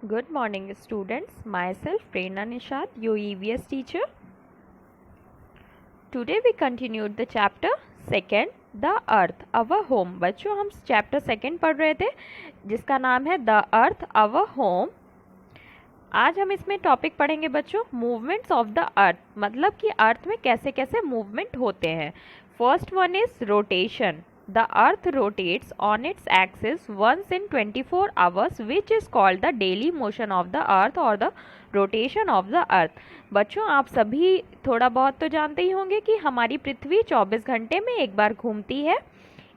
Good morning, students. Myself, Prerna Nishad, your EVS teacher. Today we continued the chapter second, The Earth, Our Home. बच्चों हम chapter second पढ़ रहे थे जिसका नाम है The Earth, Our Home. आज हम इसमें टॉपिक पढ़ेंगे बच्चों मूवमेंट्स ऑफ द अर्थ, मतलब कि अर्थ में कैसे कैसे मूवमेंट होते हैं. First one is rotation. The earth rotates on its axis once in 24 hours, which is called the daily motion of the earth or the rotation of the earth. बच्चों आप सभी थोड़ा बहुत तो जानते ही होंगे कि हमारी पृथ्वी 24 घंटे में एक बार घूमती है.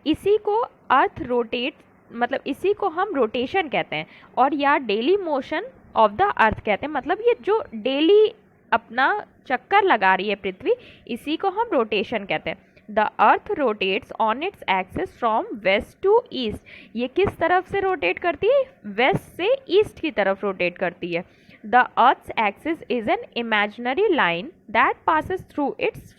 इसी को अर्थ रोटेट मतलब इसी को हम रोटेशन कहते हैं और या डेली मोशन ऑफ द अर्थ कहते हैं. मतलब ये जो डेली अपना चक्कर लगा रही है पृथ्वी, इसी को हम रोटेशन कहते हैं. The earth rotates on its axis from west to east. ये किस तरफ से रोटेट करती है? वेस्ट से ईस्ट की तरफ रोटेट करती है. The earth's axis is an imaginary line that passes through its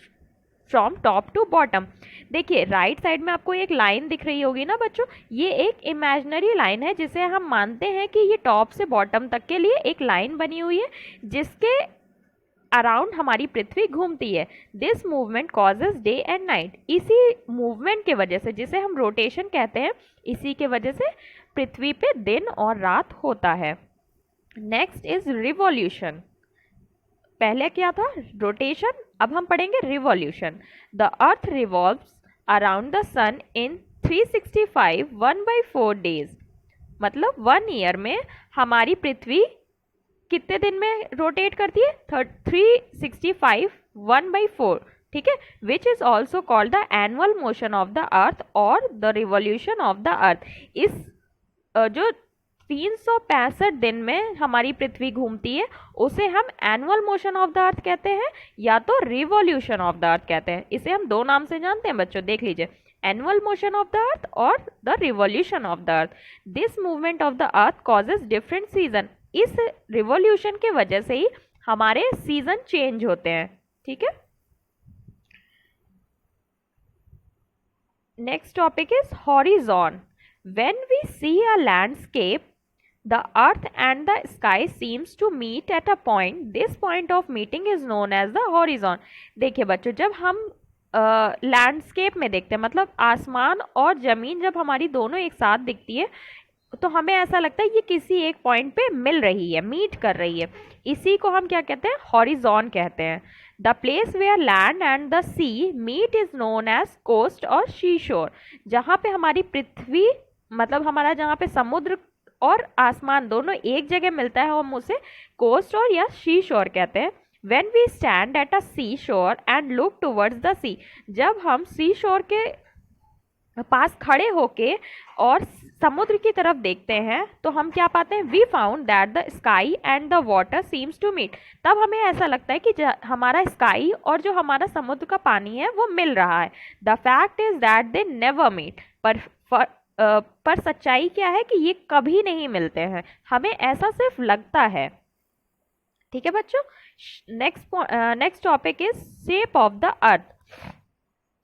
from top to bottom. देखिए राइट साइड में आपको एक लाइन दिख रही होगी ना बच्चों, ये एक इमेजिनरी लाइन है जिसे हम मानते हैं कि ये टॉप से बॉटम तक के लिए एक लाइन बनी हुई है जिसके अराउंड हमारी पृथ्वी घूमती है. This movement causes day and night. इसी मूवमेंट के वजह से, जिसे हम रोटेशन कहते हैं, इसी के वजह से पृथ्वी पे दिन और रात होता है. Next is revolution. पहले क्या था? रोटेशन. अब हम पढ़ेंगे revolution. The earth revolves around the sun in 365 1/4 days. मतलब 1 ईयर में हमारी पृथ्वी कितने दिन में रोटेट करती है? 365 1/4. ठीक है, which is also called the annual motion of the earth और the revolution of the earth. इस जो 365 दिन में हमारी पृथ्वी घूमती है उसे हम एनुअल मोशन ऑफ द अर्थ कहते हैं या तो रिवॉल्यूशन ऑफ द अर्थ कहते हैं. इसे हम दो नाम से जानते हैं बच्चों, देख लीजिए, annual motion of the earth और the revolution of the earth. This movement of the earth causes different season. इस रिवॉल्यूशन के वजह से ही हमारे सीजन चेंज होते हैं. ठीक है, next topic is horizon. When we see a landscape, the earth and the sky seems to meet at a point. This point of meeting is known as the horizon. देखिए बच्चों, जब हम landscape में देखते हैं, मतलब आसमान और ज़मीन जब हमारी दोनों एक साथ दिखती है, तो हमें ऐसा लगता है ये किसी एक पॉइंट पे मिल रही है, मीट कर रही है. इसी को हम क्या कहते हैं? हॉरिजॉन कहते हैं. The place where land and the sea meet is known as coast और सी शोर. जहाँ पे हमारी पृथ्वी, मतलब हमारा जहाँ पे समुद्र और आसमान दोनों एक जगह मिलता है, हम उसे कोस्ट और या सी शोर कहते हैं. When we stand at a sea shore and look towards the sea, जब हम सी शोर के पास खड़े होके और समुद्र की तरफ देखते हैं तो हम क्या पाते हैं? We found that the sky and the water seems to meet. तब हमें ऐसा लगता है कि हमारा स्काई और जो हमारा समुद्र का पानी है वो मिल रहा है. The fact is that they never meet. पर सच्चाई क्या है कि ये कभी नहीं मिलते हैं, हमें ऐसा सिर्फ लगता है. ठीक है बच्चों, next topic is shape of the अर्थ.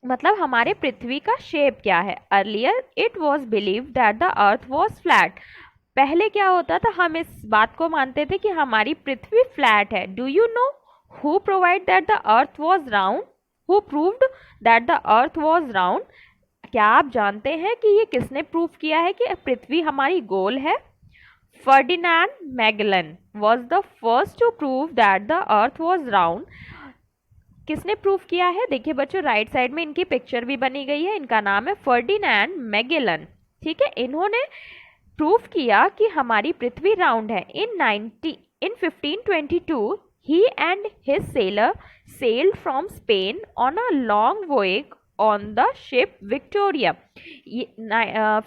मतलब हमारे पृथ्वी का शेप क्या है? Earlier it was believe that the earth was flat. पहले क्या होता था? हम इस बात को मानते थे कि हमारी पृथ्वी फ्लैट है. Do you know who provide that the earth was round? Who proved that the earth was round? क्या आप जानते हैं कि ये किसने प्रूव किया है कि पृथ्वी हमारी गोल है? Ferdinand Magellan was the first to prove that the earth was round. किसने प्रूव किया है? देखिए बच्चों, राइट साइड में इनकी पिक्चर भी बनी गई है. इनका नाम है फर्डिनांड मैगेलन. ठीक है, इन्होंने प्रूव किया कि हमारी पृथ्वी राउंड है. इन 1522 he and his sailor sailed from Spain on a long voyage on the ship Victoria.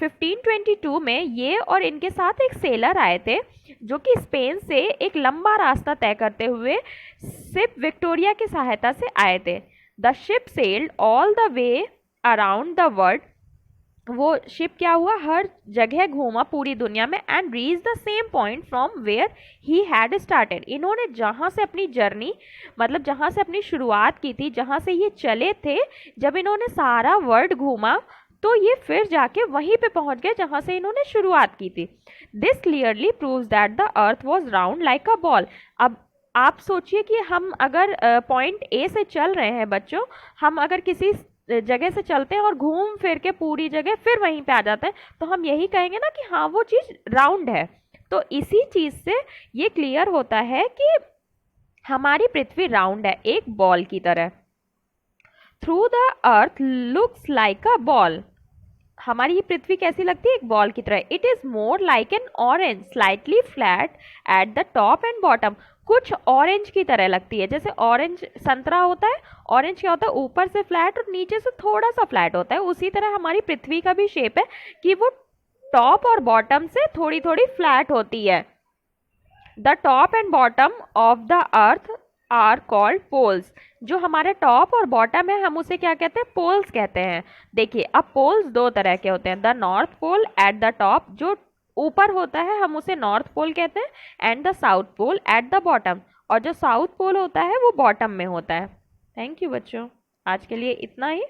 1522 में ये और इनके साथ एक सेलर आए थे जो कि स्पेन से एक लंबा रास्ता तय करते हुए शिप विक्टोरिया की सहायता से आए थे. The ship sailed all the way around the world. वो शिप क्या हुआ? हर जगह घूमा पूरी दुनिया में. And reach the same point from where he had started. इन्होंने जहाँ से अपनी जर्नी, मतलब जहाँ से अपनी शुरुआत की थी, जहाँ से ये चले थे, जब इन्होंने सारा वर्ल्ड घूमा तो ये फिर जाके वहीं पे पहुंच गए जहां से इन्होंने शुरुआत की थी। This clearly proves that the earth was round like a ball. अब आप सोचिए कि हम अगर पॉइंट ए से चल रहे हैं बच्चों, हम अगर किसी जगह से चलते हैं और घूम फिर के पूरी जगह फिर वहीं पे आ जाते हैं, तो हम यही कहेंगे ना कि हाँ वो चीज राउंड है। तो इसी चीज से ये क्लियर होता है कि हमारी पृथ्वी राउंड है, एक बॉल की तरह। Through the earth looks like a ball. हमारी ये पृथ्वी कैसी लगती है? एक बॉल की तरह। It is more like an orange, slightly flat eight the top and bottom. कुछ ऑरेंज की तरह लगती है, जैसे ऑरेंज संतरा होता है, ऑरेंज क्या होता है? ऊपर से फ्लैट और नीचे से थोड़ा सा फ्लैट होता है। उसी तरह हमारी पृथ्वी का भी शेप है कि वो टॉप और बॉटम से थोड़ी थोड़ी फ्लैट होती है। The top and bottom of the earth are called poles. जो हमारे टॉप और बॉटम है हम उसे क्या कहते हैं? पोल्स कहते हैं। देखिए, अब पोल्स दो तरह के होते हैं। The north pole at the top, जो ऊपर होता है हम उसे नॉर्थ पोल कहते हैं, and the south pole at the bottom, और जो साउथ पोल होता है वो बॉटम में होता है। थैंक यू बच्चों, आज के लिए इतना ही।